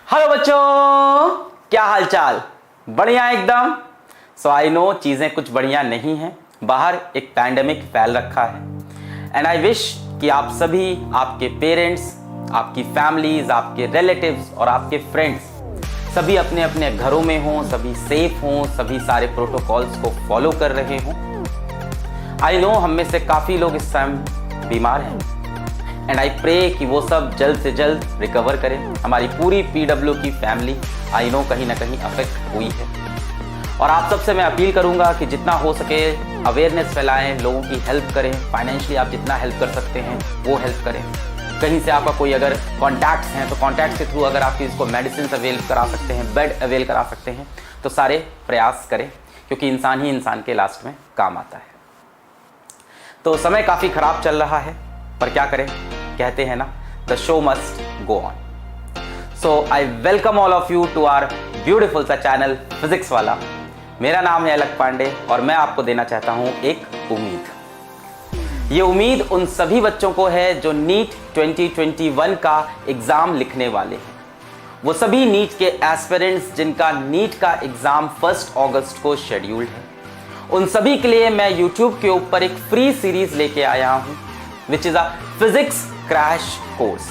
Hello बच्चों, क्या हाल चाल? बढ़िया एकदम। सो आई नो चीज़ें कुछ बढ़िया नहीं हैं। बाहर एक पैंडेमिक फैल रखा है एंड आई विश कि आप सभी, आपके पेरेंट्स, आपकी फैमिलीज, आपके रिलेटिव्स और आपके फ्रेंड्स सभी अपने अपने घरों में हों, सभी सेफ हों, सभी सारे प्रोटोकॉल्स को फॉलो कर रहे हों। आई नो हम में से काफ़ी लोग इस टाइम बीमार हैं एंड आई प्रे कि वो सब जल्द से जल्द रिकवर करें। हमारी पूरी PW की फैमिली आई नो कहीं ना कहीं अफेक्ट हुई है और आप सबसे मैं अपील करूंगा कि जितना हो सके अवेयरनेस फैलाएं, लोगों की हेल्प करें। फाइनेंशियली आप जितना हेल्प कर सकते हैं वो हेल्प करें। कहीं से आपका कोई अगर कॉन्टैक्ट्स हैं तो कॉन्टैक्ट्स के थ्रू अगर आप इसको मेडिसिन अवेल करा सकते हैं, बेड अवेल करा सकते हैं तो सारे प्रयास करें, क्योंकि इंसान ही इंसान के लास्ट में काम आता है। तो समय काफ़ी ख़राब चल रहा है पर क्या करें, कहते हैं ना, the show must go on. So I welcome all of you to our beautiful सा चैनल फिजिक्स वाला। मेरा नाम है अलक पांडे और मैं आपको देना चाहता हूं एक उम्मीद। ये उम्मीद उन सभी बच्चों को है जो नीट 2021 का एग्जाम लिखने वाले हैं। वो सभी नीट के एस्पिरेंट्स जिनका नीट का एग्जाम 1 अगस्त को शेड्यूल्ड है। उन सभी के लिए मैं YouTube के ऊपर एक फ्री सीरीज लेके आया हूं which is a physics crash course.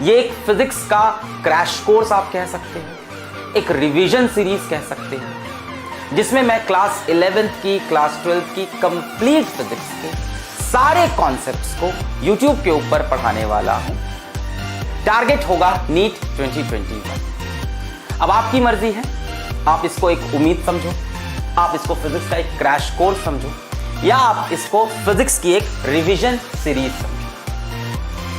ये एक फिजिक्स का क्रैश कोर्स आप कह सकते हैं, एक रिवीजन सीरीज कह सकते हैं, जिसमें मैं क्लास 11th की, क्लास 12th की कंप्लीट फिजिक्स के सारे कॉन्सेप्ट्स को YouTube के ऊपर पढ़ाने वाला हूं। टारगेट होगा नीट 2021। अब आपकी मर्जी है, आप इसको एक उम्मीद समझो, आप इसको फिजिक्स का एक क्रैश कोर्स समझो, या आप इसको फिजिक्स की एक रिवीजन सीरीज समझो।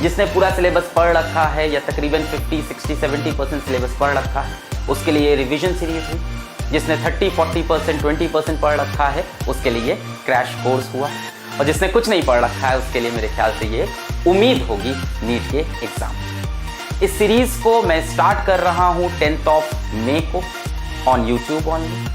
जिसने पूरा सिलेबस पढ़ रखा है या तकरीबन 50, 60, 70% सिलेबस पढ़ रखा है उसके लिए रिवीजन सीरीज हुई। जिसने 30, 40%, 20% पढ़ रखा है उसके लिए क्रैश कोर्स हुआ, और जिसने कुछ नहीं पढ़ रखा है उसके लिए मेरे ख्याल से ये उम्मीद होगी नीट के एग्जाम। इस सीरीज को मैं स्टार्ट कर रहा हूँ 10 मई को ऑन YouTube ऑनली,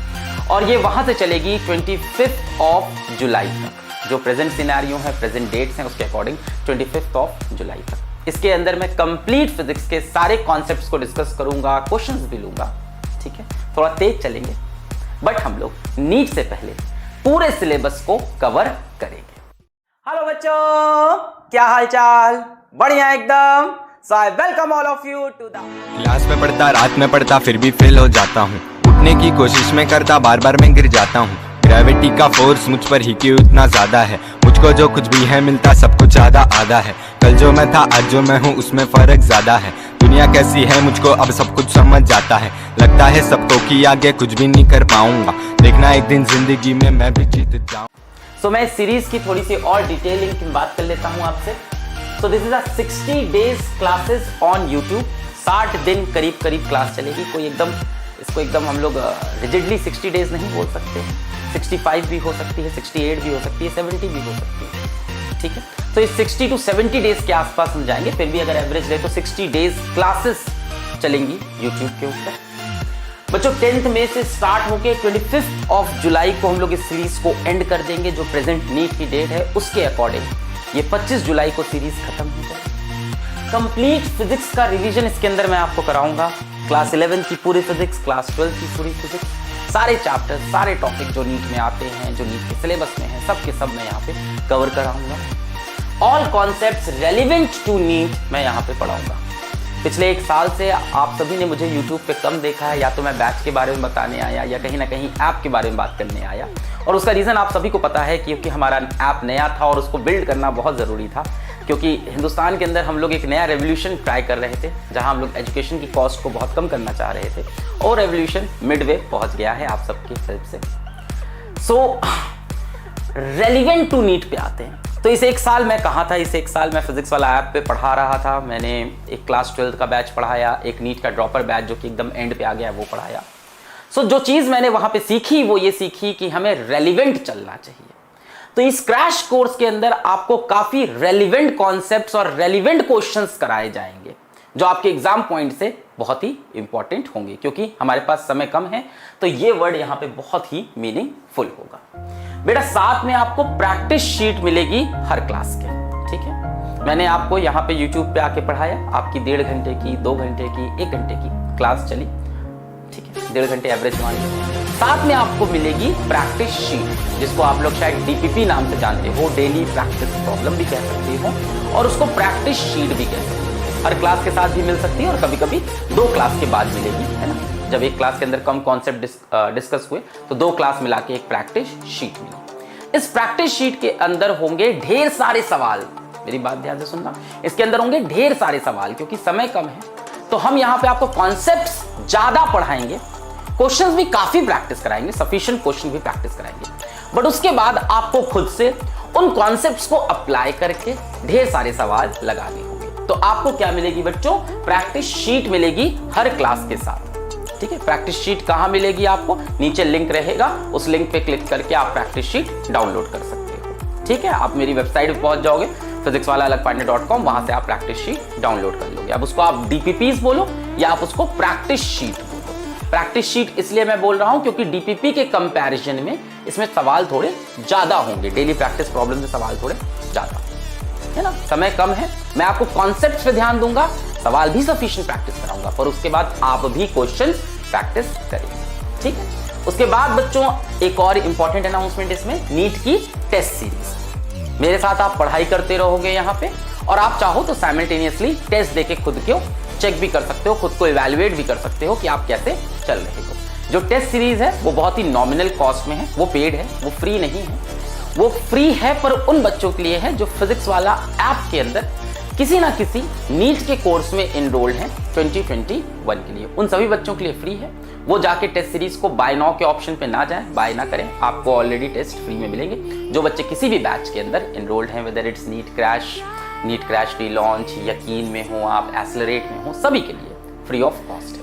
और ये वहां से चलेगी 25 जुलाई तक। जो प्रेजेंट सिनेरियो है, प्रेजेंट डेट्स हैं, उसके अकॉर्डिंग 25 जुलाई तक। इसके अंदर मैं कंप्लीट फिजिक्स के सारे कॉन्सेप्ट्स को डिस्कस करूंगा, क्वेश्चंस भी लूंगा। ठीक है, थोड़ा तेज चलेंगे बट हम लोग नीट से पहले पूरे सिलेबस को कवर करेंगे। हेलो बच्चों, क्या हाल चाल? बढ़िया एकदम। So I welcome all of you to the class में पढ़ता, रात में पढ़ता, फिर भी फेल हो जाता हूँ। उठने की कोशिश में करता, बार बार मैं गिर जाता हूँ। ग्रेविटी का फोर्स मुझ पर ही क्यों इतना ज्यादा है? मुझको जो कुछ भी है मिलता सब कुछ आधा आधा है। कल जो मैं था आज जो मैं हूँ उसमें फर्क ज्यादा है। दुनिया कैसी है मुझको अब सब कुछ समझ जाता है। लगता है सबको कि आगे कुछ भी नहीं कर पाऊंगा, देखना एक दिन जिंदगी में मैं भी जीत जाऊं। सो मैं इस सीरीज की थोड़ी सी और डिटेलिंग की बात कर लेता हूँ आपसे। So this is a 60 days classes on YouTube। 60 दिन करीब करीब क्लास चलेगी। कोई एकदम इसको एकदम हम लोग रिजिडली 60 डेज नहीं बोल सकते हैं। 65 भी हो सकती है, 68 भी हो सकती है, 70 भी हो सकती है। ठीक है, तो इस 60 to 70 डेज के आसपास हम जाएंगे। फिर भी अगर एवरेज रहे तो 60 डेज क्लासेस चलेंगी YouTube के ऊपर। बच्चों 10 मई से स्टार्ट होके 25 जुलाई को हम लोग इस सीरीज को एंड कर देंगे। जो प्रेजेंट नीट की डेट है उसके अकॉर्डिंग ये 25 जुलाई को सीरीज खत्म हो जाएगी। कंप्लीट फिजिक्स का रिवीजन इसके अंदर मैं आपको कराऊंगा। क्लास 11 की पूरी फिजिक्स, क्लास 12 की पूरी फिजिक्स, सारे चैप्टर, सारे टॉपिक जो नीट में आते हैं, जो नीट के सिलेबस में हैं, सब के सब मैं यहाँ पे कवर कराऊंगा। All concepts relevant to NEET मैं यहाँ पे पढ़ाऊंगा। पिछले 1 साल से आप सभी ने मुझे YouTube पे कम देखा है, या तो मैं बैच के बारे में बताने आया या कहीं ना कहीं ऐप के बारे में बात करने आया। और उसका रीज़न आप सभी को पता है, क्योंकि हमारा ऐप नया था और उसको बिल्ड करना बहुत ज़रूरी था। क्योंकि हिंदुस्तान के अंदर हम लोग एक नया रेवोल्यूशन ट्राई कर रहे थे, जहां हम लोग एजुकेशन की कॉस्ट को बहुत कम करना चाह रहे थे, और रेवोल्यूशन मिडवे पहुंच गया है आप सबकी हेल्प से। सो रेलिवेंट टू नीट पे आते हैं। तो इस 1 साल मैं कहाँ था? इस 1 साल मैं फिजिक्स वाला ऐप पे पढ़ा रहा था। मैंने एक क्लास 12 का बैच पढ़ाया, एक नीट का ड्रॉपर बैच जो कि एकदम एंड पे आ गया वो पढ़ाया। सो जो चीज़ मैंने वहाँ पे सीखी वो ये सीखी कि हमें रेलिवेंट चलना चाहिए। तो इस क्रैश कोर्स के अंदर आपको काफ़ी रेलिवेंट कॉन्सेप्ट्स और रेलिवेंट क्वेश्चंस कराए जाएंगे, जो आपके एग्जाम पॉइंट से बहुत ही इंपॉर्टेंट होंगे। क्योंकि हमारे पास समय कम है तो ये वर्ड यहाँ पे बहुत ही मीनिंगफुल होगा। बेटा साथ में आपको प्रैक्टिस शीट मिलेगी हर क्लास के। ठीक है, मैंने आपको यहाँ पे YouTube पे आके पढ़ाया, आपकी 1.5 घंटे की, 2 घंटे की, 1 घंटे की क्लास चली, ठीक है, 1.5 घंटे एवरेज मान लीजिए। साथ में आपको मिलेगी प्रैक्टिस शीट, जिसको आप लोग शायद DPP नाम से जानते हो, डेली प्रैक्टिस प्रॉब्लम भी कह सकते हो, और उसको प्रैक्टिस शीट भी कह सकते हो। हर क्लास के साथ भी मिल सकती है और कभी कभी 2 क्लास के बाद मिलेगी, है ना। जब एक क्लास के अंदर कम कॉन्सेप्ट डिस्कस हुए तो 2 क्लास मिला के एक प्रैक्टिस शीट मिली। इस प्रैक्टिस शीट के अंदर होंगे ढेर सारे सवाल, मेरी बात ध्यान से सुनना, इसके अंदर होंगे ढेर सारे सवाल, क्योंकि समय कम है तो हम यहाँ पे आपको कॉन्सेप्ट्स ज्यादा पढ़ाएंगे, क्वेश्चंस भी काफी प्रैक्टिस कराएंगे, सफिशिएंट क्वेश्चन भी प्रैक्टिस कराएंगे, बट उसके बाद आपको खुद से उन कॉन्सेप्ट्स को अप्लाई करके ढेर सारे सवाल लगाने होंगे। तो आपको क्या मिलेगी बच्चों? प्रैक्टिस शीट मिलेगी हर क्लास के साथ, ठीक है। प्रैक्टिस शीट कहां मिलेगी आपको? नीचे लिंक रहेगा, उस लिंक पे क्लिक करके आप प्रैक्टिस शीट डाउनलोड कर सकते हो, ठीक है। आप मेरी वेबसाइट पे पहुंच जाओगे physicswalaalagpandey.com, वहां से आप प्रैक्टिस शीट डाउनलोड कर लोगे। अब उसको आप DPPs बोलो या आप उसको प्रैक्टिस शीट बोलो। प्रैक्टिस शीट इसलिए मैं बोल रहा हूं क्योंकि DPP के कंपैरिजन में इसमें सवाल थोड़े ज्यादा होंगे, डेली प्रैक्टिस प्रॉब्लम से सवाल थोड़े ज्यादा, है ना। समय कम है, मैं आपको कॉन्सेप्ट्स पे ध्यान दूंगा, सवाल भी सफिशिएंट प्रैक्टिस कराऊंगा, पर उसके बाद आप भी क्वेश्चंस प्रैक्टिस करेंगे, ठीक है। उसके बाद बच्चों एक और इंपॉर्टेंट अनाउंसमेंट, इसमें नीट की टेस्ट सीरीज, मेरे साथ आप पढ़ाई करते रहोगे यहाँ पे, और आप चाहो तो साइमल्टेनियसली टेस्ट देके खुद को चेक भी कर सकते हो, खुद को इवैल्यूएट भी कर सकते हो कि आप कैसे चल रहे हो। जो टेस्ट सीरीज है वो बहुत ही नॉमिनल कॉस्ट में है, वो पेड है, वो फ्री नहीं है, वो फ्री है पर उन बच्चों के लिए है जो फिजिक्स वाला ऐप के अंदर किसी ना किसी नीट के कोर्स में इनरोल्ड हैं 2021 के लिए। उन सभी बच्चों के लिए फ्री है, वो जाके टेस्ट सीरीज को बाय नाउ के ऑप्शन पे ना जाएं, बाय ना करें, आपको ऑलरेडी टेस्ट फ्री में मिलेंगे। जो बच्चे किसी भी बैच के अंदर इनरोल्ड हैं, whether it's NEET crash relaunch, यकीन में हो आप, एक्सेलरेट में हो, सभी के लिए फ्री ऑफ कॉस्ट है,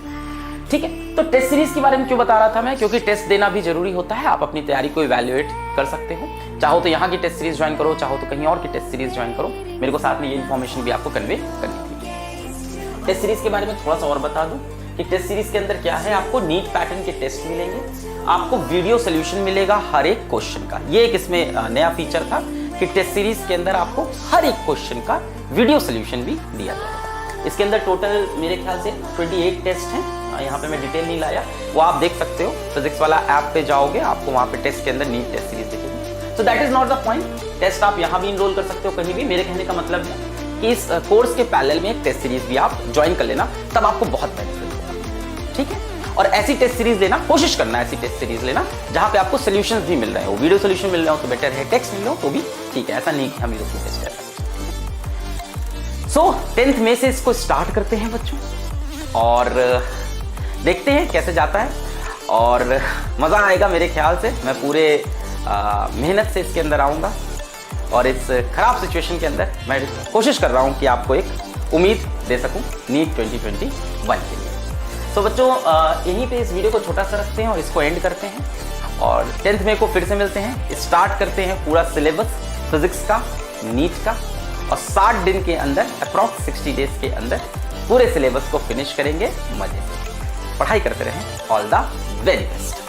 ठीक है। तो टेस्ट सीरीज के बारे में क्यों बता रहा था मैं? क्योंकि टेस्ट देना भी जरूरी होता है, आप अपनी तैयारी को इवैल्यूएट कर सकते हो। चाहो तो यहाँ की टेस्ट सीरीज ज्वाइन करो, चाहो तो कहीं और की टेस्ट सीरीज ज्वाइन करो, मेरे को साथ में ये इन्फॉर्मेशन भी आपको कन्वे करनी थी। टेस्ट सीरीज के बारे में थोड़ा सा और बता दूं कि टेस्ट सीरीज के अंदर क्या है, आपको नीट पैटर्न के टेस्ट मिलेंगे, आपको वीडियो सोल्यूशन मिलेगा हर एक क्वेश्चन का। ये एक इसमें नया फीचर था कि टेस्ट सीरीज के अंदर आपको हर एक क्वेश्चन का वीडियो सोल्यूशन भी दिया जाएगा। इसके अंदर टोटल मेरे ख्याल से 28 टेस्ट हैं, यहाँ पे मैं डिटेल नहीं लाया, वो आप देख सकते हो, फिजिक्स वाला ऐप पे जाओगे आपको वहाँ पे टेस्ट के अंदर नीट टेस्ट सीरीज दिखेगी। So that is not the point, test आप यहाँ भी इनरोल कर सकते हो कहीं भी। मेरे कहने का मतलब है कि इस कोर्स के पैरेलल में एक टेस्ट सीरीज भी आप ज्वाइन कर लेना, तब आपको बहुत बेनिफिट होगा, ठीक है। और ऐसी टेस्ट सीरीज लेना, कोशिश करना ऐसी टेस्ट सीरीज लेना जहाँ पे आपको सोल्यूशंस भी मिल रहे हो, वीडियो सोल्यूशन मिल रहा हो तो बेटर है, टेक्स्ट मिल रहा हो तो भी ठीक है, ऐसा नहीं कि हम लोग की टेस्ट है। सो 10th मई से इसको स्टार्ट करते हैं बच्चों, और देखते हैं कैसे जाता है, और मज़ा आएगा मेरे ख्याल से। मैं पूरे मेहनत से इसके अंदर आऊँगा, और इस खराब सिचुएशन के अंदर मैं कोशिश कर रहा हूँ कि आपको एक उम्मीद दे सकूँ नीट 2021 के लिए। तो बच्चों यहीं पे इस वीडियो को छोटा सा रखते हैं और इसको एंड करते हैं, और 10th मई को फिर से मिलते हैं, स्टार्ट करते हैं पूरा सिलेबस फिजिक्स का, नीट का, और 60 दिन के अंदर, अप्रॉक्स 60 डेज के अंदर पूरे सिलेबस को फिनिश करेंगे। मजे से पढ़ाई करते रहें। All the very best.